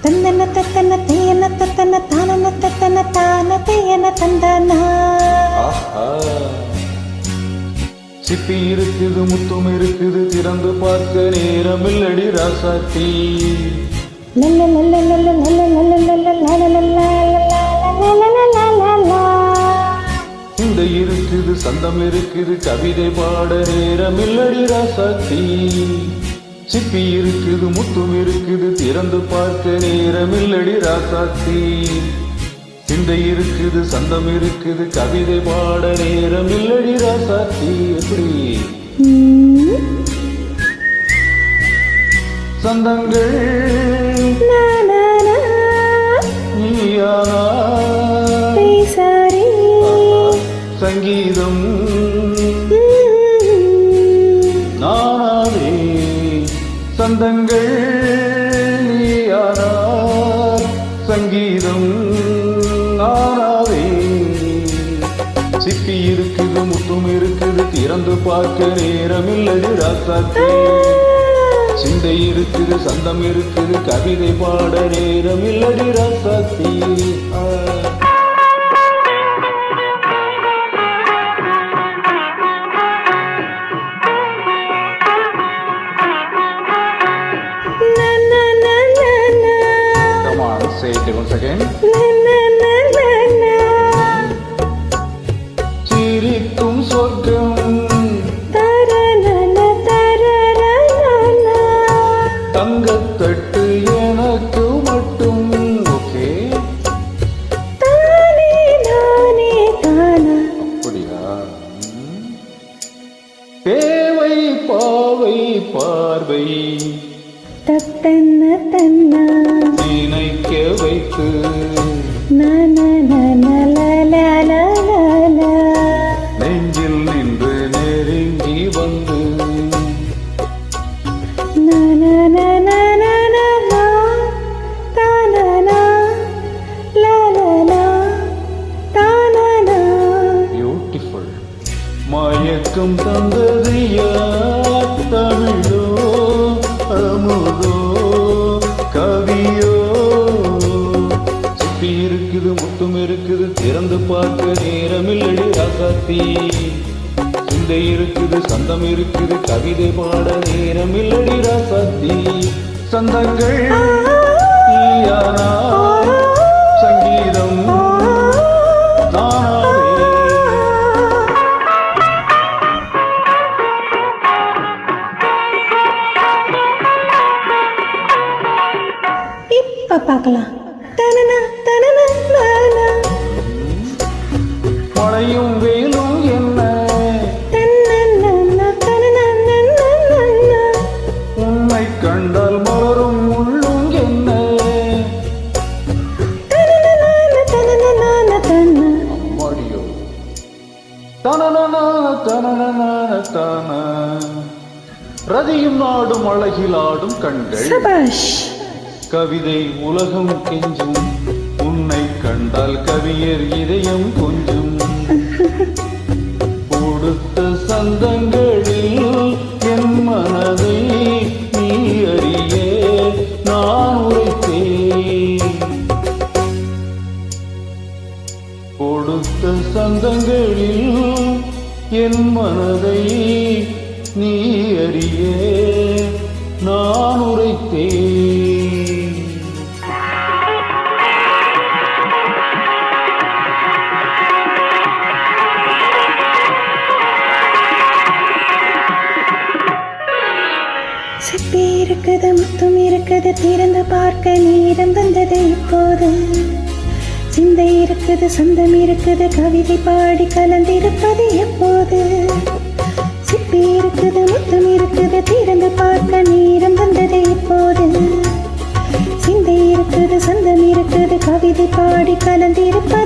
தந்தன தத்தன தேயன தத்தன தானன தத்தன தான தேயன தந்தானா. சிப்பி இருக்குது முத்தும் இருக்குது திறந்து பார்க்க நேரமில்லடி ராசாத்தி. இந்த இருக்குது சந்தம் இருக்குது கவிதை பாட நேரமில்லடி ராசாத்தி. சிப்பி இருக்குது முத்தும் இருக்குது திறந்து பார்க்க நேரமில்லடி ராசாத்தி. சிந்தை இருக்குது சந்தம் இருக்குது கவிதை பாட நேரமில்லடி ராசாத்தி. எப்படி சந்தங்கள் நீயானா சங்கீதம் நானாவே. சந்தங்கள் நீயானா சங்கீதம் நானாவே. சிப்பி இருக்குது முத்தும் இருக்குது திறந்து பார்க்க நேரமில்லடி ராசாத்தி. சிந்தை இருக்குது சந்தம் இருக்குது கவிதை பாட நேரமில்லடி ராசாத்தி. Say it once again. சிரிக்கும் சொர்க்கம் தங்கத்தட்டு எனக்கு மட்டும். ஓகே அப்படியா? தேவை பாவை பார்வை தத்தன்ன தன்னா நினைக்க வைத்து நெஞ்சில் நின்று நெருங்கி வந்து பியூட்டிஃபுல். மயக்கம் தந்தது யார்? தமிழோ அமுதோ கவியோ? சிப்பி இருக்குது முத்தும் இருக்குது திறந்து பார்க்க நேரமில்லடி ராசாத்தி. சிந்தை இருக்குது சந்தம் இருக்குது கவிதை பாட நேரமில்லடி ராசாத்தி. சந்தங்கள் நீயானா சங்கீதம் நானாவே. இப்ப பார்க்கலாம். மழையும் வெயிலும் என்ன உன்னை கண்டால் மலரும் உள்ளும் என்ன? அம்மாடியோ தன ரதியும் நாடும் அழகிலாடும் கண்கள். கவிதை உலகம் கெஞ்சும் உன்னை கண்டால் கவியர் இதயம் கொஞ்சம். கொடுத்த சந்தங்களில் என் மனதை நீ அறிய நான் உரைத்தேன். கொடுத்த சந்தங்களில் என் மனதை நீ அறிய நான் உரைத்தேன். சிப்பி இருக்குது முத்தும் இருக்குது திறந்து பார்க்க நேரம் வந்தது இப்போது. சிந்தை இருக்குது சந்தம் இருக்குது கவிதை பாடி கலந்திருப்பது எப்போது. சிப்பி இருக்குது முத்தும் இருக்குது திறந்து பார்க்க நேரம் வந்தது இப்போது. சிந்தை இருக்குது சந்தம் இருக்குது கவிதை பாடி கலந்திருப்பது